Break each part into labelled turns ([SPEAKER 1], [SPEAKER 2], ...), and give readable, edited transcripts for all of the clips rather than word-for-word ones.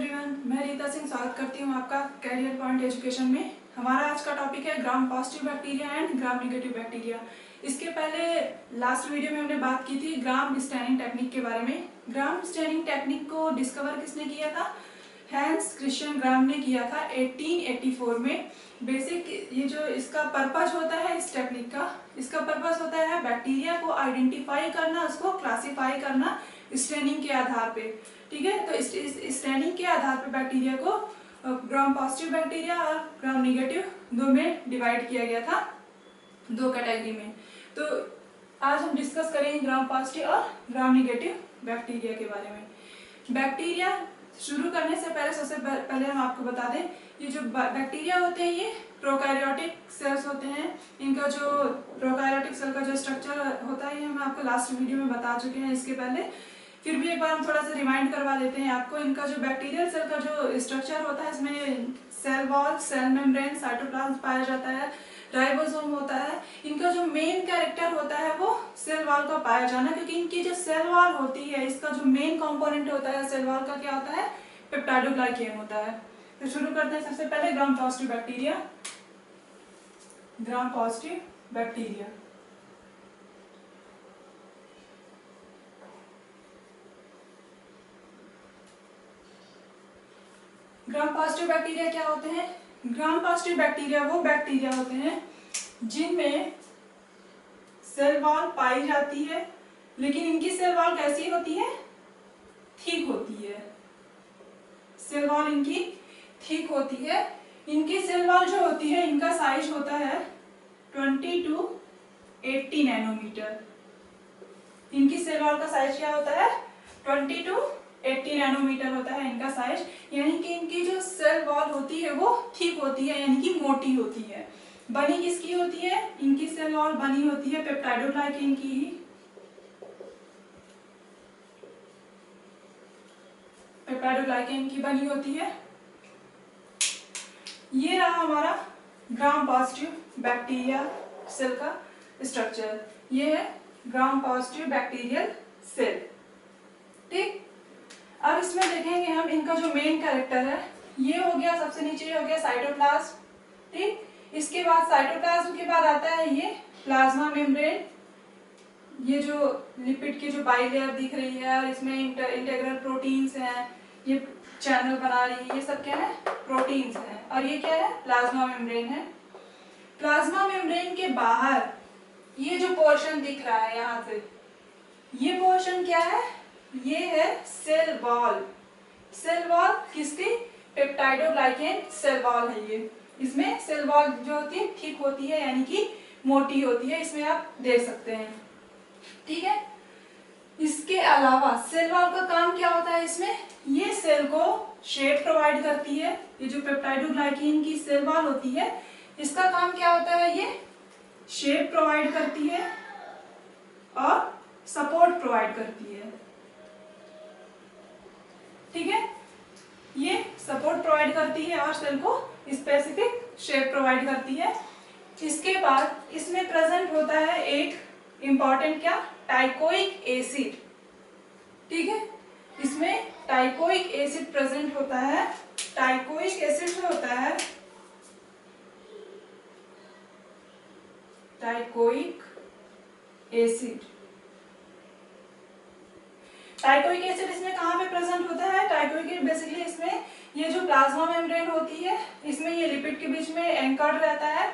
[SPEAKER 1] Everyone, मैं रीता सिंह स्वागत करती हूँ आपका कैरियर पॉइंट एजुकेशन में। हमारा आज का टॉपिक है gram positive bacteria and gram negative bacteria. इसके पहले लास्ट वीडियो में हमने बात की थी ग्राम स्टैनिंग टेक्निक के बारे में। ग्राम स्टैनिंग टेक्निक को डिस्कवर किसने किया था? हैंस क्रिश्चियन ग्राम ने किया था 1884 में। बेसिक ये जो इसका पर्पस होता है इस टेक्निक का, इसका पर्पस होता है बैक्टीरिया को आइडेंटिफाई करना, उसको क्लासिफाई करना स्टैनिंग के आधार पे। ठीक है, तो इस स्टैनिंग के आधार पे बैक्टीरिया को ग्राम पॉजिटिव बैक्टीरिया और ग्राम नेगेटिव दो में डिवाइड किया गया था, दो कैटेगरी में। तो आज हम डिस्कस करेंगे ग्राम पॉजिटिव और ग्राम नेगेटिव बैक्टीरिया के बारे में। बैक्टीरिया शुरू करने से पहले सबसे पहले हम आपको बता दें, ये जो बैक्टीरिया होते हैं ये प्रोकैरियोटिक सेल्स होते हैं। इनका जो प्रोकैरियोटिक सेल का जो स्ट्रक्चर होता है ये हम आपको लास्ट वीडियो में बता चुके हैं इसके पहले। फिर भी एक बार हम थोड़ा सा रिमाइंड करवा देते हैं आपको। इनका जो बैक्टीरियल सेल का जो स्ट्रक्चर होता है इसमें cell wall, cell membrane, cytoplasm पाया जाता है, राइबोसोम होता है। इनका जो मेन कैरेक्टर होता है वो सेल वॉल का पाया जाना, क्योंकि इनकी जो सेल वॉल होती है इसका जो मेन कंपोनेंट होता है सेल वॉल का क्या होता है? पेप्टाइडोग्लाइकेन होता है। तो शुरू करते हैं सबसे पहले gram positive bacteria. Gram positive bacteria gram positive bacteria क्या होते हैं? ग्राम पॉजिटिव बैक्टीरिया वो बैक्टीरिया होते हैं जिनमें सेल वॉल पाई जाती है, लेकिन इनकी सेल वॉल कैसी होती है? थिक होती है। सेल वॉल इनकी थिक होती है। इनकी सेल वॉल जो होती है इनका साइज होता है 20 to 80 नैनोमीटर। इनकी सेल वॉल का साइज क्या होता है? 20 to 80 नैनोमीटर होता है इनका साइज। यानी कि इनकी जो सेल वॉल होती है वो थिक होती है, यानी कि मोटी होती है। बनी किसकी होती है? इनकी सेल वॉल बनी होती है पेप्टाइडोग्लाइकेन की ही। पेप्टाइडोग्लाइकेन की बनी होती है। ये रहा हमारा ग्राम पॉजिटिव बैक्टीरिया सेल का स्ट्रक्चर। ये है ग्राम पॉजिटिव बैक्टीरियल सेल। ठीक, अब इसमें देखेंगे हम इनका जो मेन कैरेक्टर है। ये हो गया सबसे नीचे, ये हो गया साइटोप्लाज्म। ठीक, इसके बाद साइटोप्लाज्म के बाद आता है ये प्लाज्मा मेम्ब्रेन। ये जो लिपिड की जो बाइलेयर दिख रही है और इसमें इंटीग्रल प्रोटीन्स हैं, ये चैनल बना रही है, ये सब क्या है? प्रोटीन्स हैं। और ये क्या है? प्लाज्मा मेम्ब्रेन है। प्लाज्मा मेम्ब्रेन के बाहर ये जो पोर्शन दिख रहा है यहाँ से, ये पोर्शन क्या है? ये है सेल वॉल। सेल वॉल किसकी? पेप्टाइडोग्लाइकेन सेल वॉल है ये। इसमें सेल वॉल जो होती है थिक होती है, यानी कि मोटी होती है, इसमें आप देख सकते हैं। ठीक है, इसके अलावा सेल वॉल का काम क्या होता है इसमें? ये सेल को शेप प्रोवाइड करती है। ये जो पेप्टाइडोग्लाइकेन की सेल वॉल होती है इसका काम क्या होता है? ये शेप प्रोवाइड करती है और सपोर्ट प्रोवाइड करती है। ठीक है, ये सपोर्ट प्रोवाइड करती है और सेल को स्पेसिफिक शेप प्रोवाइड करती है। इसके बाद इसमें प्रेजेंट होता है एक इंपॉर्टेंट क्या? टाइकोइक एसिड। ठीक है, इसमें टाइकोइक एसिड प्रेजेंट होता है। टाइकोइक एसिड जो होता है, टाइकोइक एसिड, टाइकोइक एसिड इसमें कहाँ पे प्रेजेंट होता है? टाइकोइक एसिड बेसिकली इसमें ये जो प्लाज्मा मेम्ब्रेन होती है इसमें ये लिपिड के बीच में एंकर्ड रहता है।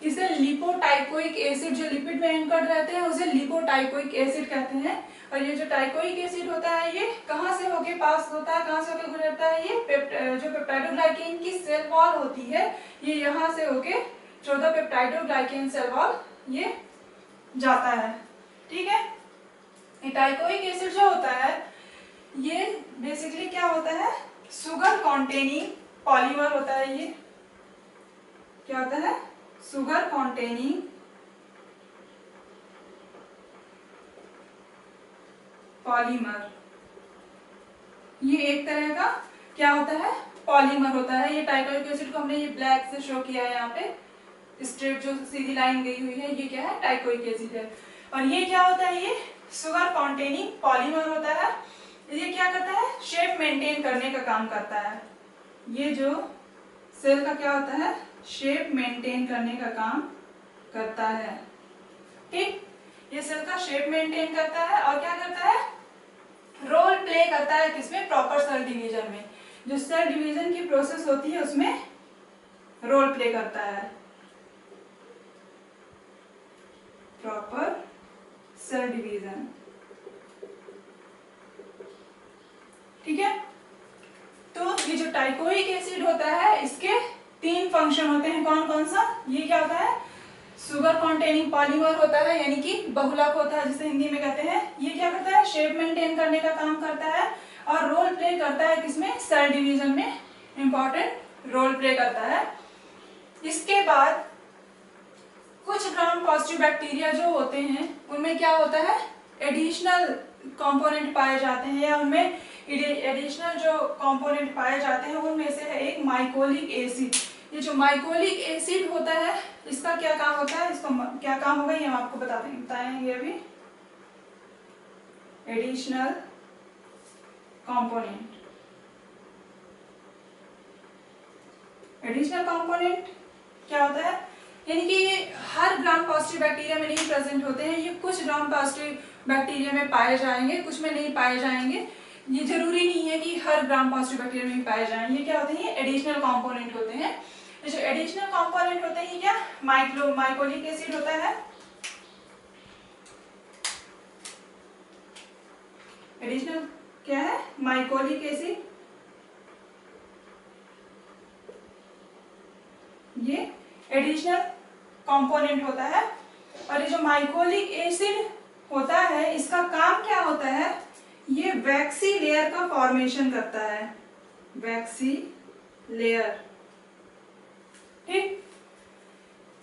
[SPEAKER 1] इसे लिपोटाइकोइक एसिड, जो लिपिड में एंकर्ड रहते हैं उसे लिपोटाइकोइक एसिड कहते हैं। और ये जो टाइकोइक एसिड होता है ये कहाँ से होके पास होता है, कहाँ से होके गुजरता है? ये जो पेप्टाइडोग्लाइकेन की सेल वॉल होती है ये यहाँ से होके 14 पेप्टाइडोग्लाइकेन सेल वॉल ये जाता है। ठीक है, टाइकोइक एसिड जो होता है ये बेसिकली क्या होता है? सुगर कॉन्टेनिंग पॉलीमर होता है। ये क्या होता है? Sugar containing polymer. ये एक तरह का क्या होता है? पॉलीमर होता है। ये टाइकोइक एसिड को हमने ये ब्लैक से शो किया है, यहाँ पे स्ट्रेट जो सीधी लाइन गई हुई है ये क्या है? टाइकोइक एसिड है। और ये क्या होता है? ये सुगर कॉन्टेनिंग पॉलीमर होता है। ये क्या करता है, शेप मेंटेन करने का काम करता है। ये जो सेल का क्या होता है, शेप मेंटेन करने का काम करता है। ठीक, ये सेल का शेप मेंटेन करता है और क्या करता है, रोल प्ले करता है किसमें, प्रॉपर सेल डिवीजन में। जो सेल डिवीजन की प्रोसेस होती है उसमें रोल प्ले करता है, प्रॉपर सेल डिवीजन। ठीक है, तो ये जो टाइकोइक एसिड होता है इसके 3 फंक्शन होते हैं। कौन कौन सा, ये क्या होता है, सुगर कॉन्टेनिंग पॉलीमर होता है, यानी कि बहुलक होता है जिसे हिंदी में कहते हैं। ये क्या करता है, शेप मेंटेन करने का काम करता है और रोल प्ले करता है किसमें, सेल डिवीजन में इंपॉर्टेंट रोल प्ले करता है। इसके बाद कुछ ग्राम पॉजिटिव बैक्टीरिया जो होते हैं उनमें क्या होता है, एडिशनल कंपोनेंट पाए जाते हैं, या उनमें एडिशनल जो कंपोनेंट पाए जाते हैं उनमें से है एक माइकोलिक एसिड। ये जो माइकोलिक एसिड होता है इसका क्या काम होता है, इसका क्या काम होगा ये हम आपको बताएंगे अभी। एडिशनल कंपोनेंट, एडिशनल कंपोनेंट क्या होता है, यानी कि ये हर ग्राम पॉजिटिव बैक्टीरिया में नहीं प्रेजेंट होते हैं, ये कुछ ग्राम पॉजिटिव बैक्टीरिया में पाए जाएंगे, कुछ में नहीं पाए जाएंगे। ये जरूरी नहीं है कि हर ग्राम पॉजिटिव बैक्टीरिया में ही पाए जाएं। ये क्या होते हैं, एडिशनल कंपोनेंट होते हैं। जो एडिशनल कंपोनेंट होते हैं क्या, माइकोलिक एसिड होता है, एडिशनल क्या है, माइकोलिक एसिड। ये एडिशनल कंपोनेंट होता है। और ये जो माइकोलिक एसिड होता है इसका काम क्या होता है, ये वैक्सी लेयर का फॉर्मेशन करता है, वैक्सी लेयर। ठीक,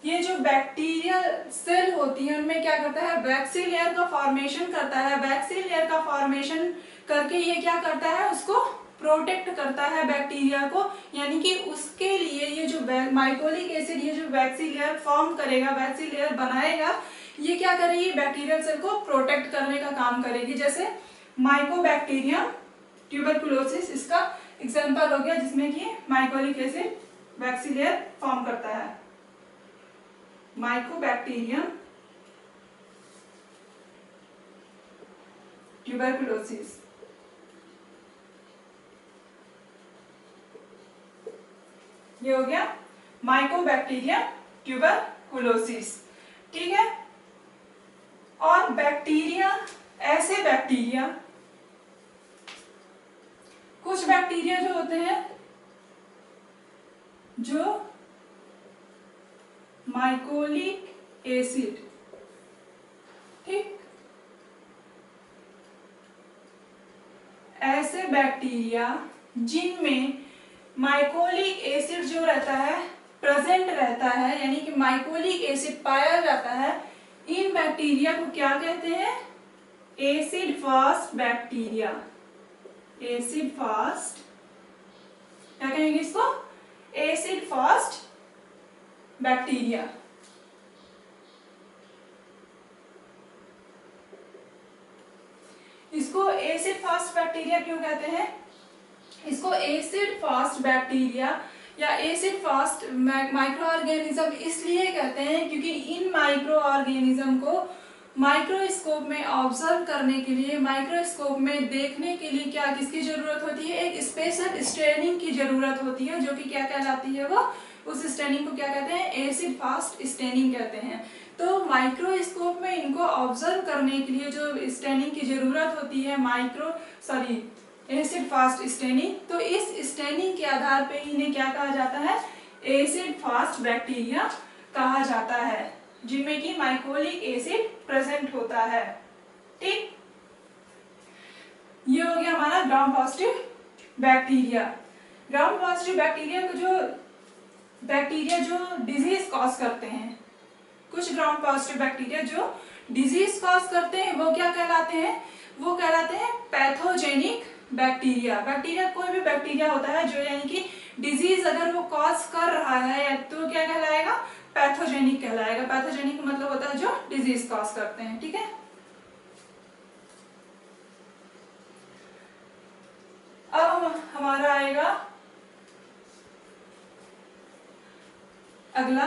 [SPEAKER 1] ये जो बैक्टीरियल सेल होती है उनमें क्या करता है, वैक्सी लेयर का फॉर्मेशन करता है। वैक्सी लेयर का फॉर्मेशन करके ये क्या करता है, उसको प्रोटेक्ट करता है बैक्टीरिया को, यानी कि उसके लिए ये जो माइकोलिक एसिड ये जो वैक्सी लेयर फॉर्म करेगा, वैक्सी लेयर बनाएगा, ये क्या करेगी, बैक्टीरियल सेल को प्रोटेक्ट करने का काम करेगी। जैसे माइकोबैक्टीरियम ट्यूबरकुलोसिस इसका एग्जांपल हो गया, जिसमें कि mycolic acid waxy layer form करता है। माइकोबैक्टीरियम ट्यूबरकुलोसिस, ये हो गया माइकोबैक्टीरियम ट्यूबरकुलोसिस। ठीक है, और बैक्टीरिया, ऐसे बैक्टीरिया, कुछ बैक्टीरिया जो होते हैं जो माइकोलिक एसिड, ठीक, ऐसे बैक्टीरिया जिनमें माइकोलिक एसिड जो रहता है प्रेजेंट रहता है, यानी कि माइकोलिक एसिड पाया जाता है, इन बैक्टीरिया को क्या कहते हैं, acid fast bacteria. Acid fast, क्या कहेंगे इसको, एसिड फास्ट बैक्टीरिया। इसको एसिड फास्ट बैक्टीरिया क्यों कहते हैं, इसको एसिड फास्ट बैक्टीरिया या एसिड फास्ट माइक्रो ऑर्गेनिज्म इसलिए कहते हैं क्योंकि इन माइक्रो ऑर्गेनिज्म को माइक्रोस्कोप में ऑब्जर्व करने के लिए, माइक्रोस्कोप में देखने के लिए क्या किसकी जरूरत होती है, एक स्पेशल स्टेनिंग की जरूरत होती है, जो कि क्या कहलाती है, वो उस स्टेनिंग को क्या कहते हैं, एसिड फास्ट स्टेनिंग कहते हैं। तो माइक्रोस्कोप में इनको ऑब्जर्व करने के लिए जो स्टेनिंग की जरूरत होती है, एसिड फास्ट स्टेनिंग, तो इस स्टेनिंग के आधार पे इन्हें क्या कहा जाता है, एसिड फास्ट बैक्टीरिया कहा जाता है, जिनमें कि माइकोलिक एसिड प्रेजेंट होता है। ठीक, ये हो गया हमारा gram positive bacteria. Gram positive bacteria को जो बैक्टीरिया जो डिजीज कॉज करते हैं, कुछ ग्राम पॉजिटिव बैक्टीरिया जो डिजीज कॉज करते हैं वो क्या कहलाते हैं, वो कहलाते हैं पैथोजेनिक बैक्टीरिया। बैक्टीरिया कोई भी बैक्टीरिया होता है जो यानी कि डिजीज अगर वो कॉज कर रहा है तो क्या कहलाएगा, पैथोजेनिक कहलाएगा। पैथोजेनिक मतलब होता है जो डिजीज कॉज करते हैं। ठीक है, अब हमारा आएगा अगला,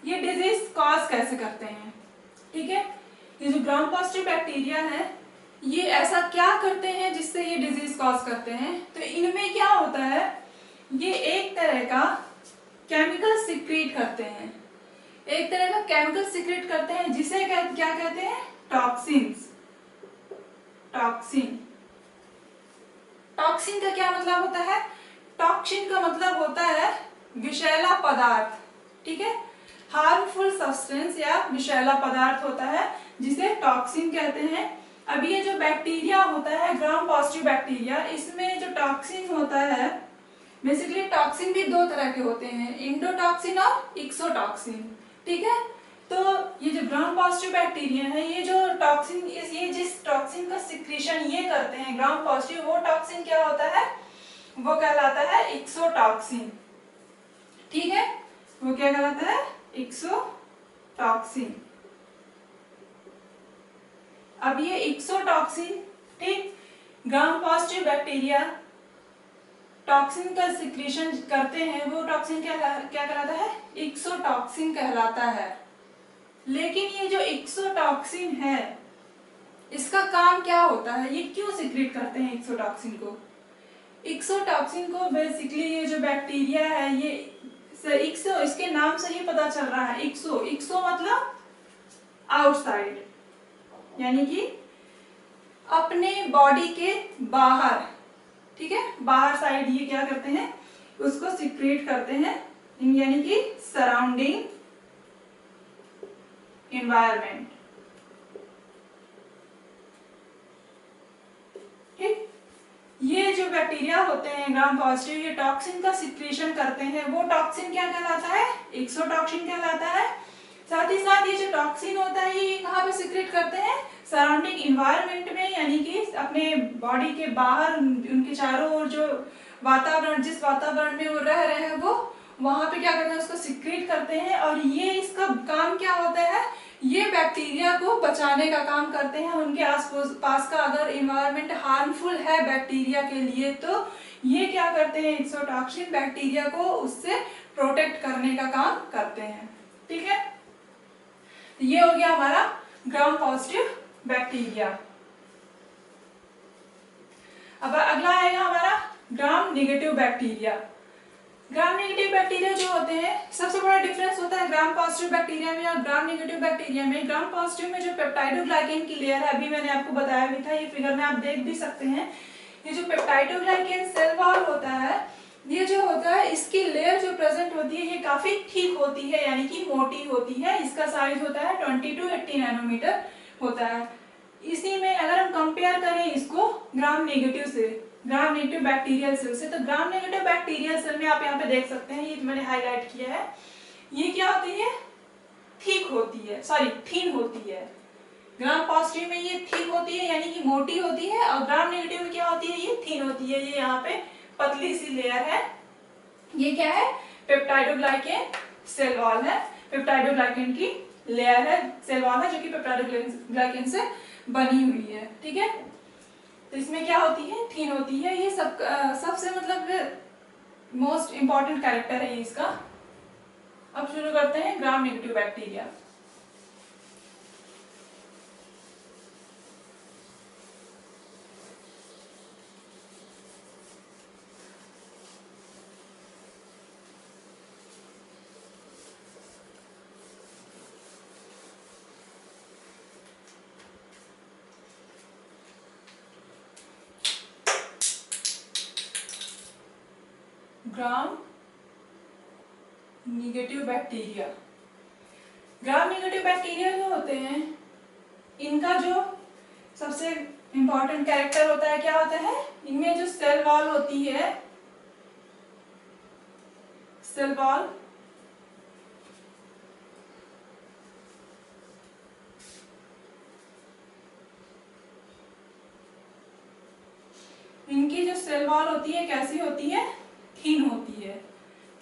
[SPEAKER 1] ये डिजीज कॉज कैसे करते हैं। ठीक है, ये जो ग्राम पॉजिटिव बैक्टीरिया है ये ऐसा क्या करते हैं जिससे ये डिजीज कॉज करते हैं। तो इनमें क्या होता है, ये एक तरह का केमिकल सिक्रीट करते हैं, एक तरह का केमिकल सिक्रीट करते हैं जिसे क्या कहते हैं, टॉक्सिन्स। टॉक्सिन, टॉक्सिन का क्या मतलब होता है, टॉक्सिन का मतलब होता है विषैला पदार्थ। ठीक है, हार्मफुल सब्सटेंस या विषैला पदार्थ होता है जिसे टॉक्सिन कहते हैं। अब ये जो बैक्टीरिया होता है ग्राम पॉजिटिव बैक्टीरिया, इसमें जो टॉक्सिन होता है, बेसिकली टॉक्सिन भी दो तरह के होते हैं, इंडोटॉक्सिन और एक्सोटॉक्सिन। ठीक है, तो ये जो ग्राम पॉजिटिव बैक्टीरिया है, ये जो टॉक्सिन, ये जिस टॉक्सिन का सिक्रीशन ये करते हैं ग्राम पॉजिटिव, वो टॉक्सिन क्या होता है, वो कहलाता है एक्सोटॉक्सिन। ठीक है, वो क्या कहलाता है, एक्सोटॉक्सिन। अब ये एक्सोटॉक्सिन, ठीक, ग्राम पॉजिटिव बैक्टीरिया टॉक्सिन का सिक्रीशन करते हैं, वो टॉक्सिन क्या कहलाता है, एक्सोटॉक्सिन कहलाता है। लेकिन ये जो एक्सोटॉक्सिन है इसका काम क्या होता है, ये क्यों सिक्रीट करते हैं एक्सोटॉक्सिन को। एक्सोटॉक्सिन को बेसिकली ये जो बैक्टीरिया है, ये एक्सो, इसके नाम से ही पता चल रहा है, एक्सो, एक्सो मतलब आउटसाइड, यानी कि अपने बॉडी के बाहर। ठीक है, बाहर साइड ये क्या करते हैं, उसको सिक्रेट करते हैं, यानी कि सराउंडिंग एनवायरनमेंट। ठीक, ये जो बैक्टीरिया होते हैं ग्राम पॉजिटिव, ये टॉक्सिन का सिक्रेशन करते हैं, वो टॉक्सिन क्या कहलाता है, एक्सोटॉक्सिन कहलाता है। साथ ही साथ ये जो टॉक्सिन होता है ये कहाँ पे सिक्रेट करते हैं, सराउंडिंग इन्वायरमेंट में, यानी कि अपने बॉडी के बाहर, उनके चारों ओर जो वातावरण, जिस वातावरण में वो रह रहे हैं, वो वहां पे क्या करते हैं, उसको सिक्रेट करते हैं। और ये इसका काम क्या होता है, ये बैक्टीरिया को बचाने का काम करते हैं। उनके आस पास का अगर इन्वायरमेंट हार्मफुल है बैक्टीरिया के लिए, तो ये क्या करते हैं, एक्सोटॉक्सिन बैक्टीरिया को उससे प्रोटेक्ट करने का काम करते हैं। ठीक है, ये हो गया हमारा ग्राम पॉजिटिव बैक्टीरिया। अब अगला आएगा हमारा gram negative bacteria. Gram negative bacteria जो होते हैं, सबसे बड़ा डिफरेंस होता है ग्राम पॉजिटिव बैक्टीरिया में और ग्राम नेगेटिव बैक्टीरिया में। ग्राम पॉजिटिव में जो पेप्टाइडोग्लाइकेन की लेयर है, अभी मैंने आपको बताया भी था, ये फिगर में आप देख भी सकते हैं, ये जो पेप्टाइडोग्लाइकेन सेल वॉल होता है, ये जो होता है, इसकी लेयर जो प्रेजेंट होती है ये काफी ठीक होती है, यानी कि मोटी होती है। इसका साइज होता है 20 to 80 नैनोमीटर होता है। इसी में अगर हम कंपेयर करें इसको ग्राम नेगेटिव से, ग्राम नेगेटिव बैक्टीरियल सेल से, तो ग्राम नेगेटिव बैक्टीरियल सेल में आप यहाँ पे देख सकते हैं, ये मैंने हाईलाइट किया है, ये क्या होती है, थिक होती है, सॉरी थिन होती है। ग्राम पॉजिटिव में ये थिक होती है, यानी कि मोटी होती है, और ग्राम नेगेटिव में क्या होती है, ये थिन होती है। ये यहाँ पे पतली सी लेयर है, ये क्या है, पेप्टाइडोग्लाइकेन सेल वॉल है, पेप्टाइडोग्लाइकेन की लेयर है, सेल वॉल है, जो कि पेप्टाइडोग्लाइकेन से बनी हुई है। ठीक है, तो इसमें क्या होती है, थिन होती है। ये सबसे मतलब मोस्ट इंपॉर्टेंट कैरेक्टर है इसका। अब शुरू करते हैं gram negative bacteria. Gram negative bacteria, gram negative bacteria जो होते हैं, इनका जो सबसे इंपॉर्टेंट कैरेक्टर होता है, क्या होता है, इनमें जो सेल वॉल होती है, सेल वॉल इनकी जो सेल वॉल होती है कैसी होती है, थिन होती है।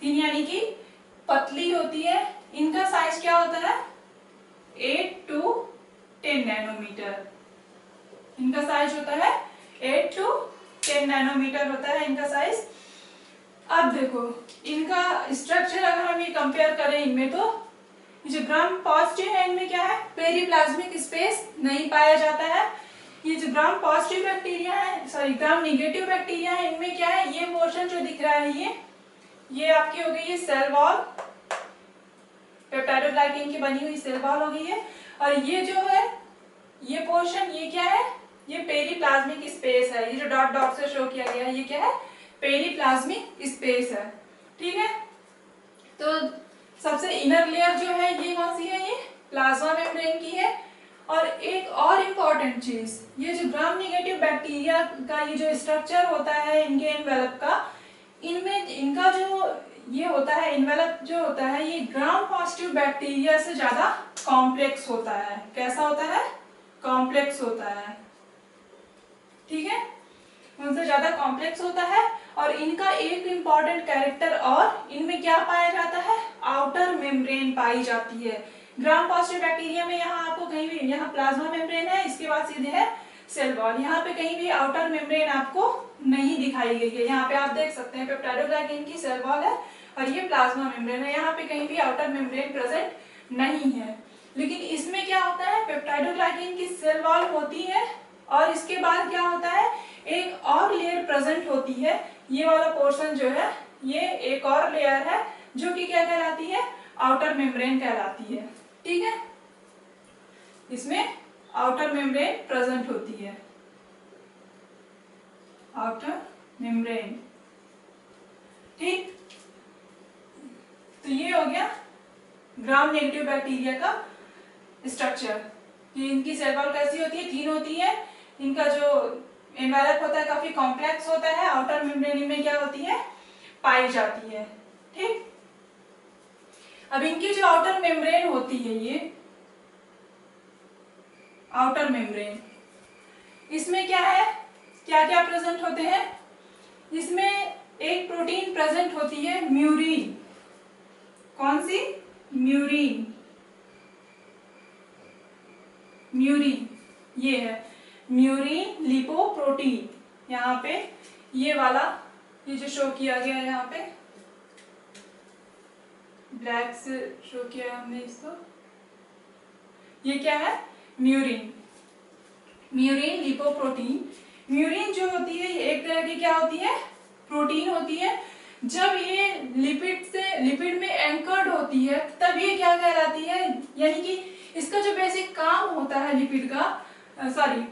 [SPEAKER 1] थिन यानी कि पतली होती है। इनका साइज क्या होता है, 8 to 10 नैनोमीटर। इनका साइज होता है 8 to 10 नैनोमीटर होता है इनका साइज। अब देखो इनका स्ट्रक्चर अगर हम ये कंपेयर करें इनमें, तो जो ग्राम पॉजिटिव है इनमें क्या है, पेरीप्लाज्मिक स्पेस नहीं पाया जाता है। ये जो ग्राम पॉजिटिव बैक्टीरिया है, सॉरी ग्राम निगेटिव बैक्टीरिया है, इनमें क्या है, ये पोर्शन जो दिख रहा है ये आपकी हो गई है सेल वॉल, पेप्टाइडोग्लाइकेन की बनी हुई सेल वॉल हो गई है। और ये जो है ये पोर्शन, ये क्या है, ये पेरीप्लाज्मिक स्पेस है। ये जो डॉट डॉट से शो किया गया है ये क्या है, पेरीप्लाज्मिक स्पेस है। ठीक है, तो सबसे इनर लेयर जो है ये कौन सी है, ये प्लाज्मा मेम्ब्रेन की है। और एक और इम्पॉर्टेंट चीज, ये जो ग्राम नेगेटिव बैक्टीरिया का ये जो स्ट्रक्चर होता है इनके एनवेलप का, इनमें इनका जो ये होता है एनवेलप जो होता है, ये ग्राम पॉजिटिव बैक्टीरिया से ज्यादा कॉम्प्लेक्स होता है। कैसा होता है, कॉम्प्लेक्स होता है। ठीक है, उनसे ज्यादा कॉम्प्लेक्स होता है। और इनका एक इम्पॉर्टेंट कैरेक्टर, और इनमें क्या पाया जाता है, आउटर मेम्ब्रेन पाई जाती है। ग्राम पॉजिटिव बैक्टीरिया में यहाँ आपको कहीं भी, यहाँ प्लाज्मा मेम्ब्रेन है, इसके बाद सीधे है सेल वॉल, यहाँ पे कहीं भी आउटर मेम्ब्रेन आपको नहीं दिखाई गई है। यहाँ पे आप देख सकते हैं पेप्टाइडोग्लाइकेन की सेल वॉल है और ये प्लाज्मा मेम्ब्रेन है, यहाँ पे कहीं भी आउटर मेम्ब्रेन प्रेजेंट नहीं है। लेकिन इसमें क्या होता है, पेप्टाइडोग्लाइकेन की सेल वॉल होती है और इसके बाद क्या होता है, एक और लेयर प्रेजेंट होती है। ये वाला पोर्शन जो है ये एक और लेयर है जो कि क्या कहलाती है, आउटर मेम्ब्रेन कहलाती है। ठीक है, इसमें आउटर मेम्ब्रेन प्रेजेंट होती है, आउटर मेम्ब्रेन। ठीक, तो ये हो गया ग्राम नेगेटिव बैक्टीरिया का स्ट्रक्चर। इनकी सेल वॉल कैसी होती है, थिन होती है। इनका जो एनवेलप होता है काफी कॉम्प्लेक्स होता है। आउटर मेम्ब्रेन में क्या होती है, पाई जाती है। ठीक, अब इनकी जो आउटर मेम्ब्रेन होती है, ये आउटर मेम्ब्रेन, इसमें क्या है, क्या क्या प्रेजेंट होते हैं, इसमें एक प्रोटीन प्रेजेंट होती है म्यूरिन। कौन सी, म्यूरिन, म्यूरिन ये है म्यूरिन लिपोप्रोटीन। यहाँ पे ये वाला, ये जो शो किया गया है यहाँ पे ब्लैक से शो किया हमने इसको, ये क्या है, म्यूरिन, म्यूरिन लिपोप्रोटीन। म्यूरिन जो होती है ये एक तरह की क्या होती है, प्रोटीन होती है। जब ये लिपिड में एंकर्ड होती है तब ये क्या कहलाती है, यानी कि इसका जो बेसिक काम होता है लिपिड का, सॉरी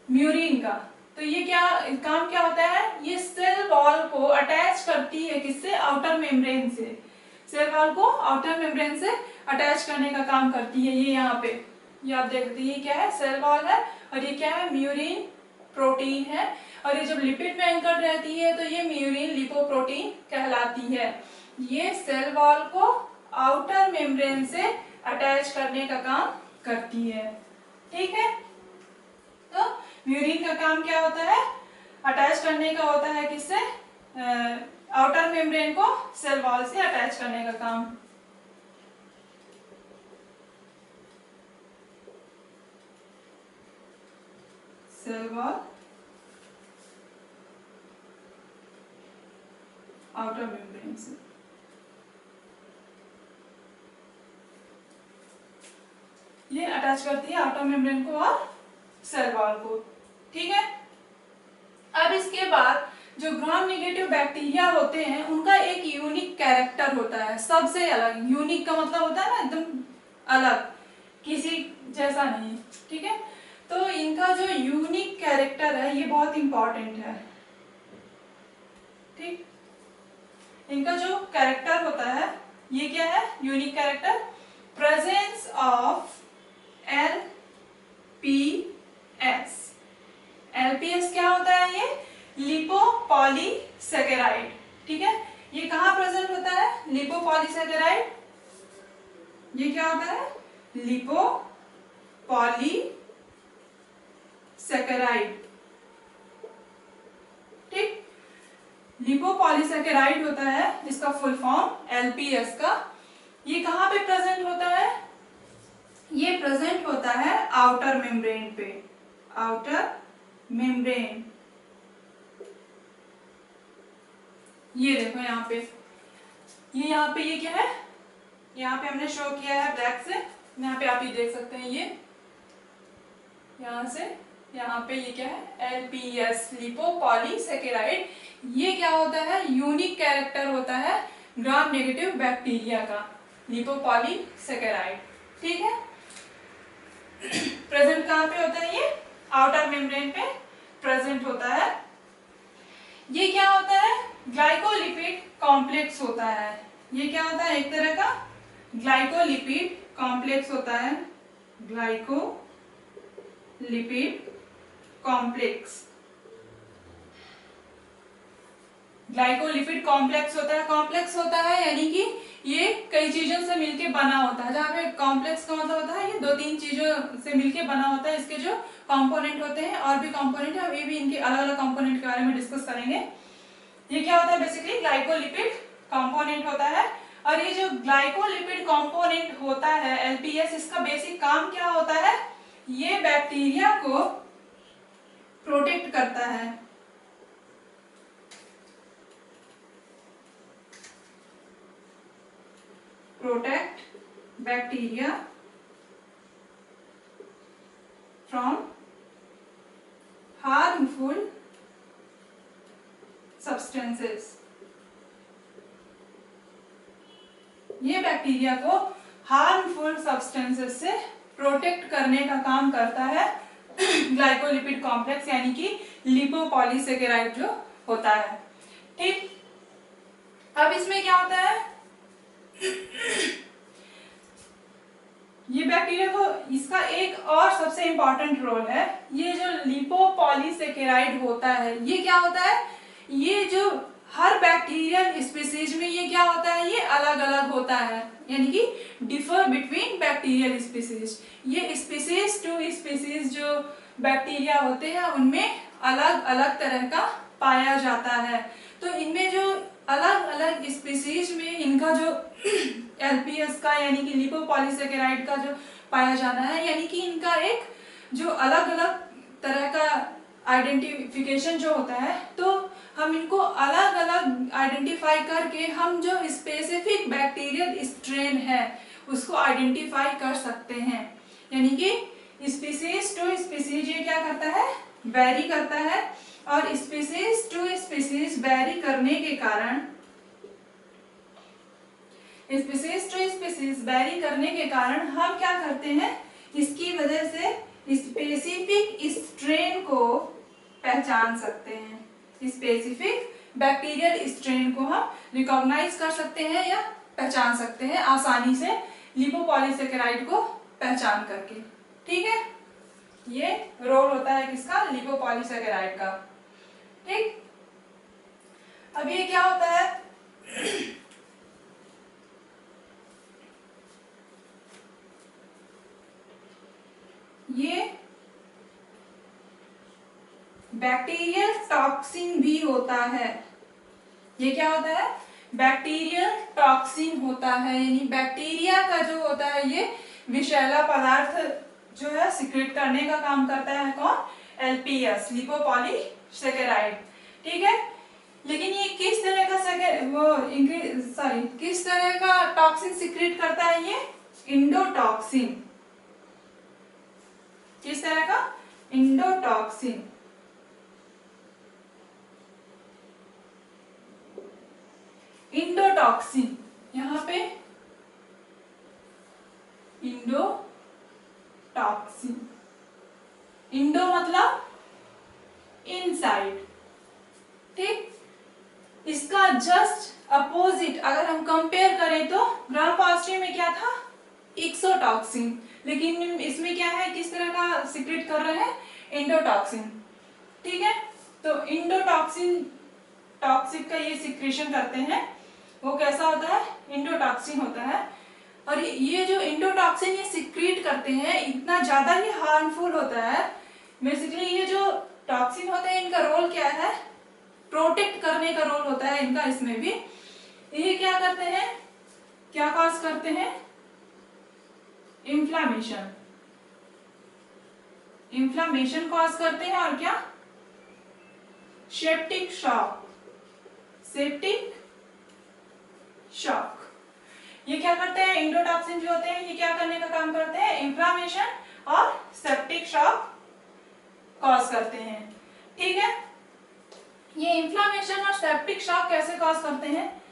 [SPEAKER 1] म्यूरिन का, तो ये क्या काम क्या होता है, ये सेल वॉल को अटैच करती है, किससे, आउटर मेम्ब्रेन से। सेल वॉल को आउटर मेम्ब्रेन से अटैच करने का काम करती है। ये यहाँ पे ये आप देखते हैं, ये क्या है, सेल वॉल है और ये क्या है, म्यूरिन प्रोटीन है। और ये जब लिपिड में एंकर रहती है तो ये म्यूरिन लिपोप्रोटीन कहलाती है। ये सेल वॉल को आउटर मेम्ब्रेन से अटैच करने का काम करती है। ठीक है, तो म्यूरिन का काम क्या होता है, अटैच करने का होता है, किससे, आउटर मेम्ब्रेन को सेल वॉल से अटैच करने का काम। सेल वॉल आउटर मेम्ब्रेन से, ये अटैच करती है आउटर मेम्ब्रेन को और सेल वॉल को। ठीक है, अब इसके बाद जो ग्राम नेगेटिव बैक्टीरिया होते हैं उनका एक यूनिक कैरेक्टर होता है, सबसे अलग। यूनिक का मतलब होता है ना एकदम अलग, किसी जैसा नहीं। ठीक है, तो इनका जो यूनिक कैरेक्टर है ये बहुत इंपॉर्टेंट है। ठीक, इनका जो कैरेक्टर होता है ये क्या है, unique character, presence of LPS। LPS क्या होता है, ये लिपोपॉलीसैकेराइड। ठीक है, ये कहाँ प्रेजेंट होता है, लिपोपॉलीसैकेराइड, ये क्या होता है, लिपोपॉलीसैकेराइड। ठीक, लिपोपॉलीसैकेराइड होता है, इसका फुल फॉर्म LPS का। ये कहाँ पे प्रेजेंट होता है, ये प्रेजेंट होता है आउटर मेम्ब्रेन पे, आउटर मेम्ब्रेन। ये देखो यहाँ पे, ये क्या है, यहाँ पे हमने शो किया है ब्लैक से, यहाँ पे आप ये देख सकते हैं, ये यहाँ से यहाँ पे ये क्या है, LPS लिपोपॉलीसेकेराइड। ये क्या होता है, यूनिक कैरेक्टर होता है ग्राम नेगेटिव बैक्टीरिया का, लिपोपॉलीसेकेराइड। ठीक है, प्रेजेंट कहाँ पे होता है, ये आउटर मेम्ब्रेन पे प्रेजेंट होता है। ये क्या होता है, ग्लाइकोलिपिड कॉम्प्लेक्स होता है। ये क्या होता है, एक तरह का ग्लाइकोलिपिड कॉम्प्लेक्स होता है, ग्लाइकोलिपिड कॉम्प्लेक्स, ग्लाइकोलिपिड कॉम्प्लेक्स होता है। कॉम्प्लेक्स होता है यानी कि ये कई चीजों से मिलके बना होता है। जहाँ पे कॉम्प्लेक्स का मतलब होता है ये 2-3 चीजों से मिलके बना होता है। इसके जो कंपोनेंट होते हैं, और भी कंपोनेंट है, अभी भी इनके अलग अलग कंपोनेंट के बारे में डिस्कस करेंगे। ये क्या होता है, बेसिकली ग्लाइकोलिपिड कंपोनेंट होता है। और ये जो ग्लाइकोलिपिड कंपोनेंट होता है LPS, इसका बेसिक काम क्या होता है, ये बैक्टीरिया को प्रोटेक्ट करता है, protect bacteria from harmful substances. ये बैक्टीरिया को हार्मफुल सब्सटेंसेस से प्रोटेक्ट करने का काम करता है ग्लाइकोलिपिड कॉम्प्लेक्स, यानी कि लिपोपॉलीसेकेराइड जो होता है। ठीक, अब इसमें क्या होता है, ये बैक्टीरिया को, इसका एक और सबसे इंपॉर्टेंट रोल है, ये जो लिपोपॉलीसेकेराइड होता है, ये क्या होता है, ये जो हर बैक्टीरियल स्पीसीज में ये क्या होता है, ये अलग अलग होता है, यानी कि डिफर बिटवीन बैक्टीरियल स्पीसीज। ये स्पीसीज टू स्पीसीज जो बैक्टीरिया होते हैं उनमें अलग अलग तरह का पाया जाता है। तो इनमें जो अलग अलग स्पीसीज में इनका जो LPS का यानी कि लिपोपॉलीसेकेराइड का जो पाया जाना है, यानी कि इनका एक जो अलग अलग तरह का आइडेंटिफिकेशन जो होता है, तो हम इनको अलग अलग आइडेंटिफाई करके हम जो स्पेसिफिक बैक्टीरियल स्ट्रेन है उसको आइडेंटिफाई कर सकते हैं। यानी कि स्पीसीज टू स्पीसीज ये क्या करता है, वेरी करता है, और स्पीसीज टू स्पीसीज वेरी करने के कारण, स्पीसीज टू स्पीसीज वेरी करने के कारण हम क्या करते हैं, इसकी वजह से स्पेसिफिक स्ट्रेन को पहचान सकते हैं। स्पेसिफिक बैक्टीरियल स्ट्रेन को हम रिकॉग्नाइज कर सकते हैं या पहचान सकते हैं आसानी से लिपोपॉलीसेकेराइड को पहचान करके। ठीक है, ये रोल होता है किसका, लिपोपॉलीसेकेराइड का। ठीक, अब ये क्या होता है, ये बैक्टीरियल टॉक्सिन भी होता है। ये क्या होता है, बैक्टीरियल टॉक्सिन होता है, यानी बैक्टीरिया का जो होता है ये विषैला पदार्थ जो है सिक्रेट करने का काम करता है। कौन, LPS लिपोपॉलीसेकेराइड। ठीक है, लेकिन ये किस तरह का किस तरह का टॉक्सिन सिक्रेट करता है, ये इंडोटॉक्सिन। किस तरह का, इंडोटॉक्सिन। इंडोटॉक्सिन, यहां पे इंडोटॉक्सिन, इंडो मतलब इनसाइड। ठीक, इसका जस्ट अपोजिट अगर हम कंपेयर करें तो ग्राम पॉजिटिव में क्या था, एक्सोटॉक्सिन, लेकिन इसमें क्या है, किस तरह का सिक्रेट कर रहे हैं, इंडोटॉक्सिन। ठीक है, तो इंडोटॉक्सिन टॉक्सिक का ये सिक्रेशन करते हैं, वो कैसा होता है, इंडोटॉक्सिन होता है। और ये जो इंडोटॉक्सिन ये सिक्रेट करते हैं, इतना ज्यादा ये हार्मफुल होता है। बेसिकली ये जो टॉक्सिन होते हैं इनका रोल क्या है, प्रोटेक्ट करने का रोल होता है इनका। इसमें भी ये क्या करते हैं, क्या कॉज करते हैं, इन्फ्लामेशन, इन्फ्लामेशन कॉज करते हैं, और क्या, सेप्टिक शॉक, सेप्टिक शॉक। ये क्या करते हैं, इंडोटॉक्सिन जो होते हैं ये क्या करने का काम करते हैं, इंफ्लामेशन और सेप्टिक शॉक कॉज करते हैं। ठीक है, ये इंफ्लामेशन और सेप्टिक शॉक कैसे कॉज करते हैं?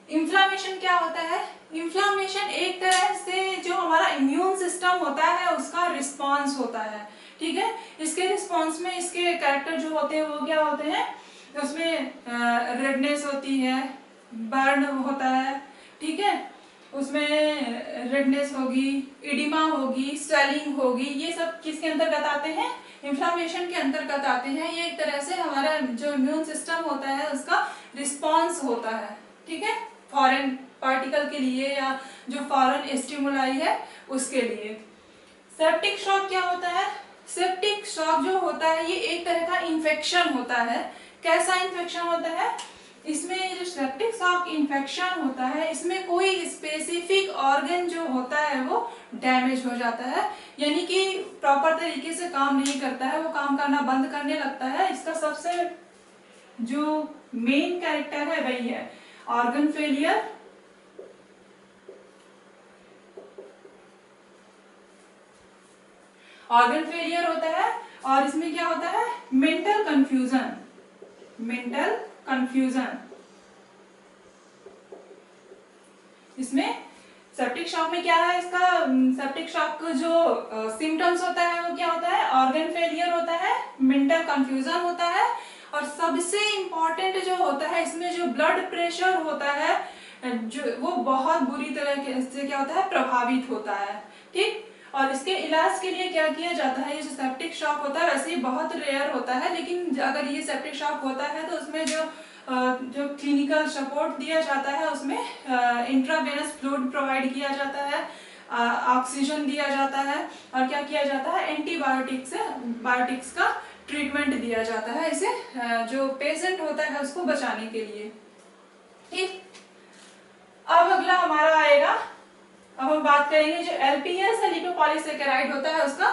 [SPEAKER 1] इंफ्लामेशन क्या होता है? इंफ्लामेशन एक तरह से जो हमारा इम्यून सिस्टम होता है उसका रिस्पॉन्स होता है। ठीक है, इसके रिस्पॉन्स में इसके कैरेक्टर जो होते हैं वो क्या होते हैं, उसमें रेडनेस होती है, बर्न होता है। ठीक है, उसमें रेडनेस होगी, इडिमा होगी, स्वेलिंग होगी, ये सब किसके अंतर्गत आते हैं, इन्फ्लामेशन के अंतर्गत आते हैं। ये एक तरह से हमारा जो इम्यून सिस्टम होता है उसका रिस्पॉन्स होता है। ठीक है, फॉरेन पार्टिकल के लिए या जो फॉरेन स्टिमुलाई है उसके लिए। सेप्टिक शॉक क्या होता है? सेप्टिक शॉक जो होता है ये एक तरह का इन्फेक्शन होता है। कैसा इन्फेक्शन होता है? इसमें जो सेप्टिक शॉक इन्फेक्शन होता है इसमें कोई स्पेसिफिक ऑर्गन जो होता है वो डैमेज हो जाता है, यानी कि प्रॉपर तरीके से काम नहीं करता है, वो काम करना बंद करने लगता है। इसका सबसे जो मेन कैरेक्टर है वही है ऑर्गन फेलियर, ऑर्गन फेलियर होता है। और इसमें क्या होता है, मेंटल कंफ्यूजन, मेंटल कंफ्यूजन। इसमें सेप्टिक शॉक में क्या है, इसका सेप्टिक शॉक जो सिम्टम्स होता है वो क्या होता है, ऑर्गन फेलियर होता है, मेंटल कंफ्यूजन होता है, और सबसे इम्पोर्टेंट जो होता है इसमें जो ब्लड प्रेशर होता है जो वो बहुत बुरी तरह से क्या होता है, प्रभावित होता है। ठीक, और इसके इलाज के लिए क्या किया जाता है, ये जो सेप्टिक शॉक होता है वैसे ही बहुत रेयर होता है, लेकिन अगर ये सेप्टिक शॉक होता है तो उसमें जो क्लिनिकल सपोर्ट दिया जाता है उसमें इंट्रावेनस फ्लूइड प्रोवाइड किया जाता है, ऑक्सीजन दिया जाता है, और क्या किया जाता है, बायोटिक्स का ट्रीटमेंट दिया जाता है इसे जो पेशेंट होता है उसको बचाने के लिए। ठीक, अब अगला हमारा आएगा, अब हम बात करेंगे जो एलपीएस है लिपोपॉलीसेकेराइड होता है उसका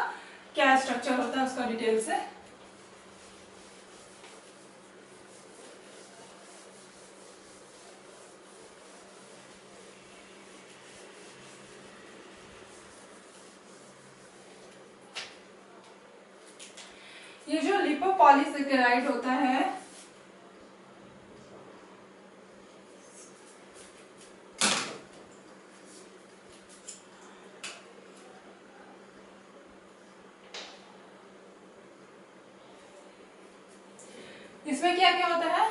[SPEAKER 1] क्या स्ट्रक्चर होता है उसका डिटेल से। ये जो लिपोपॉलीसेकेराइड होता है इसमें क्या क्या होता है,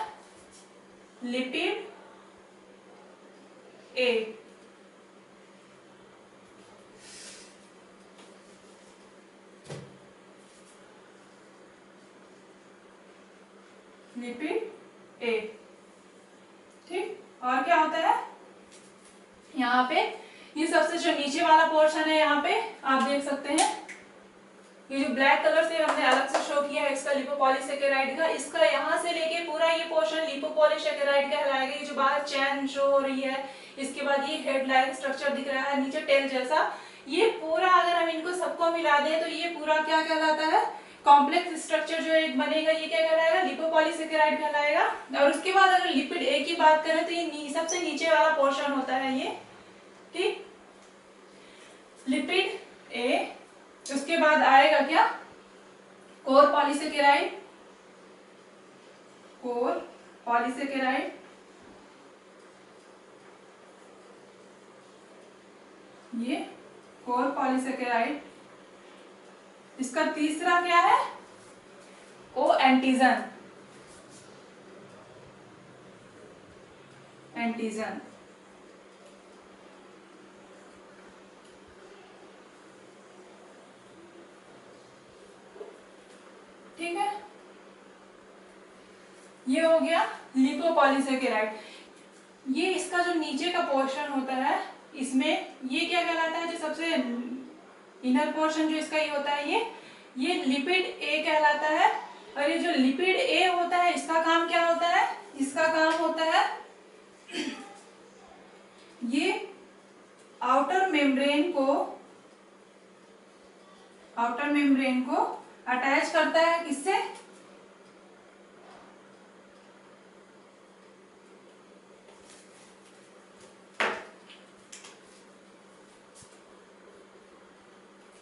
[SPEAKER 1] लिपिड ए, लिपिड ए। ठीक, और क्या होता है यहाँ पे, ये सबसे जो नीचे वाला पोर्शन है यहाँ पे आप देख सकते हैं, ये जो ब्लैक कलर से हमने अलग से शो किया है इसका लिपोपॉलीसेकेराइड का, इसका यहाँ से लेके पूरा ये पोर्शन लिपोपॉलीसेकेराइड कहलाएगा। ये जो बाहर चैन शो हो रही है, इसके बाद ये हेड लाइक स्ट्रक्चर दिख रहा है नीचे टेल जैसा, ये पूरा अगर हम इनको सबको मिला दें तो ये पूरा क्या कहलाता है, कॉम्प्लेक्स स्ट्रक्चर जो एक बनेगा ये क्या कहलाएगा, लिपोपॉलीसेकेराइड कहलाएगा। और उसके बाद अगर लिपिड ए की बात करें तो ये सबसे नीचे वाला पोर्शन होता है ये। ठीक, लिपिड ए, उसके बाद आएगा क्या, कोर पॉलीसेकेराइड, कोर पॉलीसेकेराइड, ये कोर पॉलीसेकेराइड। इसका तीसरा क्या है, को एंटीजन, एंटीजन। ठीक है, ये हो गया लिपोपॉलीसेकेराइड। ये इसका जो नीचे का पोर्शन होता है इसमें ये क्या कहलाता है, जो सबसे इनर पोर्शन जो इसका ये होता है ये लिपिड ए कहलाता है। और ये जो लिपिड ए होता है इसका काम क्या होता है, इसका काम होता है ये आउटर मेम्ब्रेन को अटैच करता है, किससे,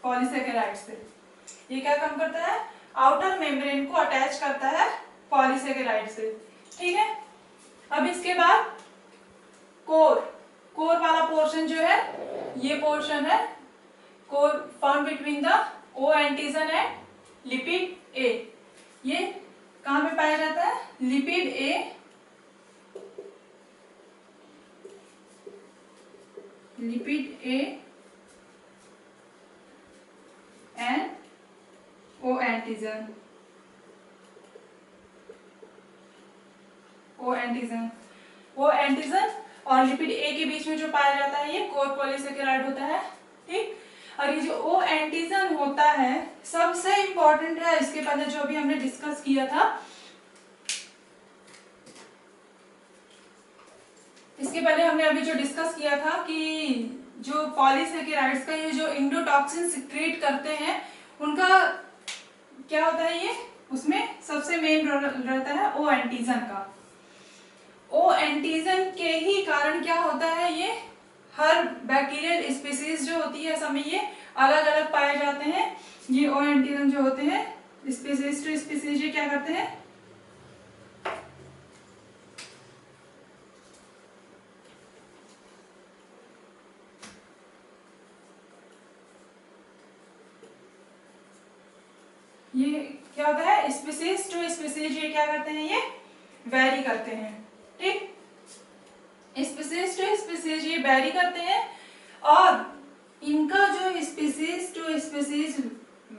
[SPEAKER 1] पॉलीसेकेराइड से। ये क्या काम करता है, आउटर मेम्ब्रेन को अटैच करता है पॉलीसेकेराइड से, ठीक है। अब इसके बाद कोर वाला पोर्शन जो है, ये पोर्शन है core found between the O antigen and lipid A. ये कहां पे पाया जाता है, lipid A and O antigen और लिपिड ए के बीच में जो पाया जाता है ये कोर पॉलीसेकेराइड होता है, ठीक। और ये जो ओ एंटीजन होता है सबसे इंपॉर्टेंट है, इसके पहले जो भी हमने डिस्कस किया था, इसके पहले हमने अभी जो डिस्कस किया था कि जो पॉलीसेकेराइड्स का ये जो इंडोटॉक्सिन सिक्रेट करते हैं उनका क्या होता है, ये उसमें सबसे मेन रोल रहता है ओ एंटीजन का। ओ एंटीजन के ही कारण क्या होता है, ये हर बैक्टीरियल स्पीसीज जो होती है सब में ये अलग अलग पाए जाते हैं। ये ओ एंटीजन जो होते हैं स्पीसीज टू स्पीसीज ये क्या करते हैं, ये क्या होता है, स्पीसीज टू स्पीसीज ये क्या करते हैं, ये वेरी करते हैं, ठीक। स्पीसीज टू स्पीसीज ये वेरी करते हैं और इनका जो स्पीसीज टू स्पीसीज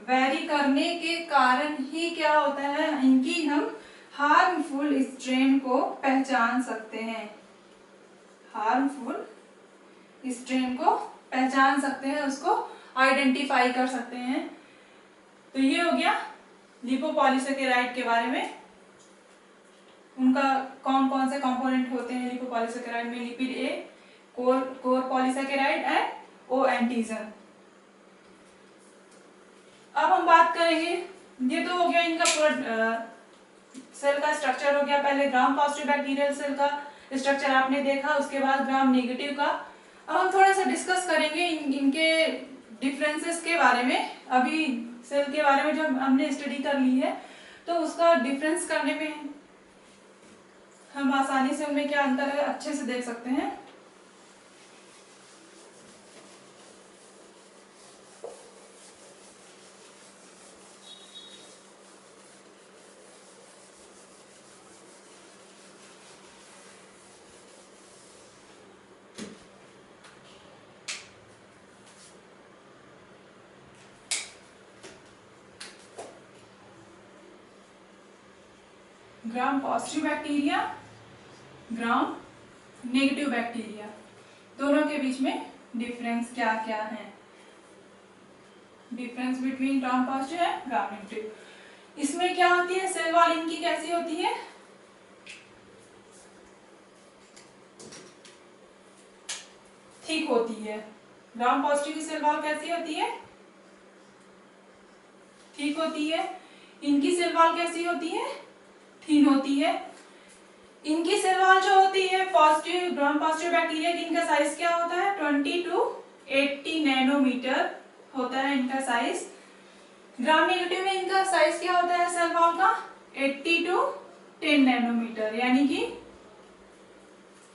[SPEAKER 1] वेरी करने के कारण ही क्या होता है, इनकी हम हार्मफुल स्ट्रेन को पहचान सकते हैं, हार्मफुल स्ट्रेन को पहचान सकते हैं, उसको आइडेंटिफाई कर सकते हैं। तो ये हो गया लिपोपॉलीसेकेराइड के बारे में, उनका कौन कौन से कंपोनेंट होते हैं लिपोपॉलीसेकेराइड में, lipid A, core polysaccharide and O antigen. अब हम बात करेंगे, ये तो हो गया इनका पूरा सेल का स्ट्रक्चर हो गया। पहले ग्राम पॉजिटिव बैक्टीरियल सेल का स्ट्रक्चर आपने देखा, उसके बाद ग्राम नेगेटिव का। अब हम थोड़ा सा डिस्कस करेंगे इनके डिफरेंसेस के बारे में। अभी सेल के बारे में जब हमने स्टडी कर ली है तो उसका डिफरेंस करने में हम आसानी से उनमें क्या अंतर है अच्छे से देख सकते हैं। Gram positive bacteria, gram negative bacteria, दोनों के बीच में डिफरेंस क्या क्या है, difference between gram positive and gram negative. इसमें क्या होती है, सेल वॉल इनकी कैसी होती है, थिक होती है। ग्राम पॉजिटिव की सेल वॉल कैसी होती है, थिक होती है। इनकी सेल वॉल कैसी होती है, थिन होती है। इनकी सेल वॉल जो होती है पॉजिटिव, ग्राम पॉजिटिव बैक्टीरिया की, इनका साइज क्या होता है 20 to 80 नैनोमीटर होता है इनका साइज। ग्राम नेगेटिव में इनका साइज क्या होता है सेल वॉल का 80 to 10 नैनोमीटर, यानी कि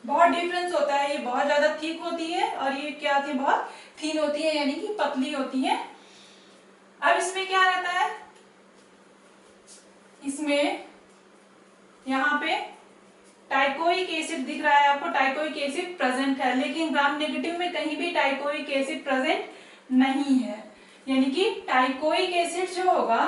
[SPEAKER 1] बहुत डिफरेंस होता है। ये बहुत ज्यादा थिक होती है और ये क्या होती है, बहुत थिन होती है, यानी कि पतली होती है। अब इसमें क्या रहता है, इसमें यहाँ पे टाइकोइक एसिड दिख रहा है आपको, टाइकोइक एसिड प्रेजेंट है, लेकिन ग्राम नेगेटिव में कहीं भी टाइकोइक एसिड प्रेजेंट नहीं है। यानी कि टाइकोइक एसिड जो होगा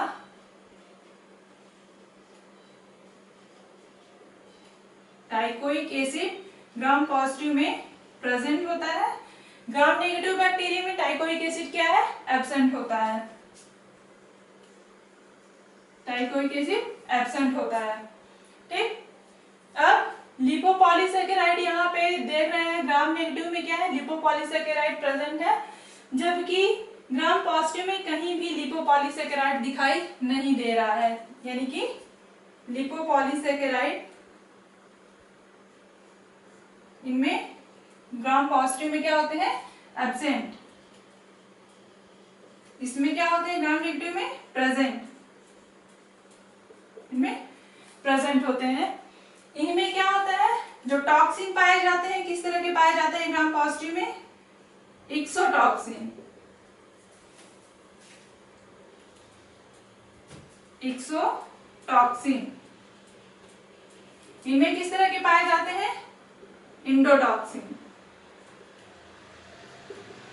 [SPEAKER 1] टाइकोइक एसिड ग्राम पॉजिटिव में प्रेजेंट होता है, ग्राम नेगेटिव बैक्टीरिया में टाइकोइक एसिड क्या है, एब्सेंट होता है, टाइकोइक एसिड एब्सेंट होता है, ठीक। अब लिपोपॉलीसेकेराइड यहाँ पे देख रहे हैं, ग्राम नेगेटिव में क्या है, लिपोपॉलीसेकेराइड प्रेजेंट है, जबकि ग्राम पॉजिटिव में कहीं भी लिपोपॉलीसेकेराइड दिखाई नहीं दे रहा है। यानी कि लिपोपॉलीसेकेराइड इनमें ग्राम पॉजिटिव में क्या होते हैं, एब्सेंट। इसमें क्या होते हैं ग्राम नेगेटिव में प्रेजेंट, इनमें प्रेजेंट होते हैं। इनमें क्या होता है जो टॉक्सिन पाए जाते हैं, किस तरह के पाए जाते हैं ग्राम पॉजिटिव में, एक्सोटॉक्सिन, एक्सोटॉक्सिन। इनमें किस तरह के पाए जाते हैं, इंडोटॉक्सिन,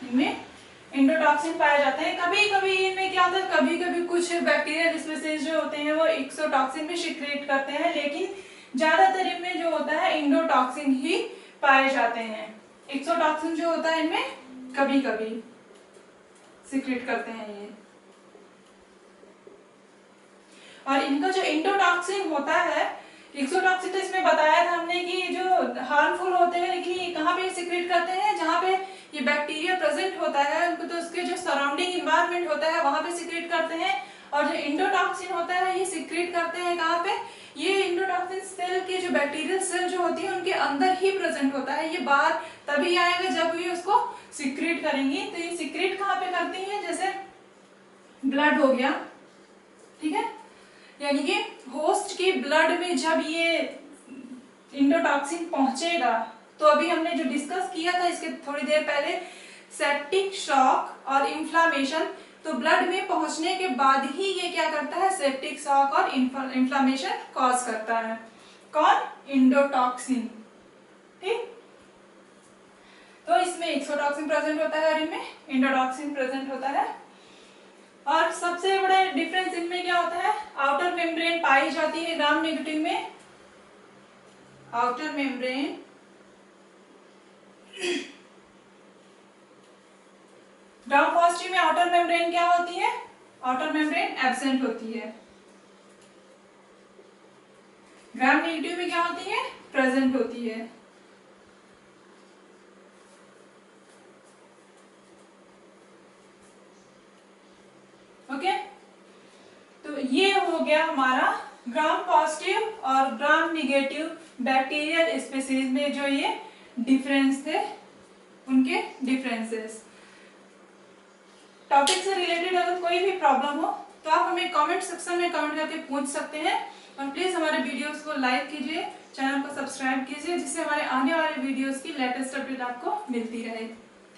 [SPEAKER 1] इनमें इंडोटॉक्सिन पाए जाते हैं। कभी कभी इनमें क्या होता है, कभी कभी कुछ बैक्टीरियल स्पीसीज जो होते हैं वो एक्सोटॉक्सिन भी सीक्रेट करते हैं, लेकिन ज्यादातर इनमें जो होता है इंडोटॉक्सिन ही पाए जाते हैं। एक्सोटॉक्सिन जो होता है इनमें कभी कभी सीक्रेट करते हैं ये। और इनका जो इंडोटॉक्सिन होता है, एक्सोटॉक्सिन तो इसमें बताया था हमने कि जो हार्मफुल होते हैं, लेकिन ये कहाँ पे सीक्रेट करते हैं, जहाँ पे ये बैक्टीरिया प्रेजेंट होता है उनको, तो उसके जो सराउंडिंग इन्वायरमेंट होता है वहां पे सीक्रेट करते हैं। और जो इंडोटॉक्सिन होता है ये सीक्रेट करते हैं कहाँ पे, ये इंडोटॉक्सिन सेल के जो बैक्टीरियल सेल जो होती है उनके अंदर ही प्रेजेंट होता है। ये बाहर तभी आएगा जब ये उसको सीक्रेट करेंगी। तो ये सीक्रेट कहाँ पे करती है, जैसे ब्लड हो गया, ठीक है, यानी कि होस्ट की ब्लड में जब ये इंडोटॉक्सिन पहुंचेगा, तो अभी हमने जो डिस्कस किया था इसके थोड़ी देर पहले, सेप्टिक शॉक और इन्फ्लामेशन, तो ब्लड में पहुंचने के बाद ही ये क्या करता है, सेप्टिक शॉक और इन्फ्लामेशन कॉज करता है। कौन, इंडोटॉक्सिन, ठीक। तो इसमें एक्सोटॉक्सिन प्रेजेंट होता है और इनमें इंडोटॉक्सिन प्रेजेंट होता है। और सबसे बड़ा डिफरेंस इनमें क्या होता है, आउटर मेम्ब्रेन पाई जाती है ग्राम नेगेटिव में, आउटर मेम्ब्रेन ग्राम पॉजिटिव में आउटर मेम्ब्रेन क्या होती है, आउटर मेम्ब्रेन एब्सेंट होती है। ग्राम नेगेटिव में क्या होती है, प्रेजेंट होती है। ओके, तो ये हो गया हमारा ग्राम पॉजिटिव और ग्राम नेगेटिव बैक्टीरियल स्पीसीज में जो ये डिफरेंस थे, उनके डिफरेंसेस। टॉपिक से रिलेटेड अगर कोई भी प्रॉब्लम हो तो आप हमें कमेंट सेक्शन में कमेंट करके पूछ सकते हैं। और प्लीज हमारे वीडियोस को लाइक कीजिए, चैनल को सब्सक्राइब कीजिए, जिससे हमारे आने वाले वीडियोस की लेटेस्ट अपडेट आपको मिलती रहे।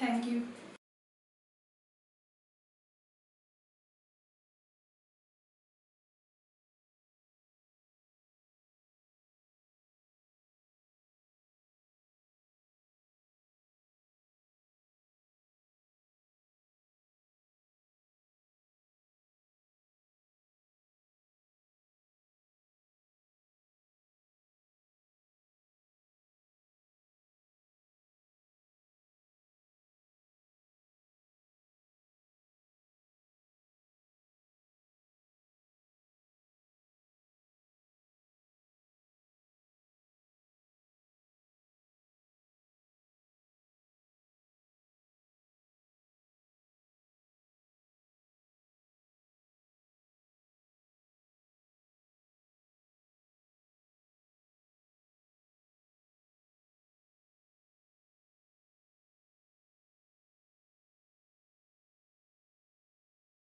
[SPEAKER 1] Thank you.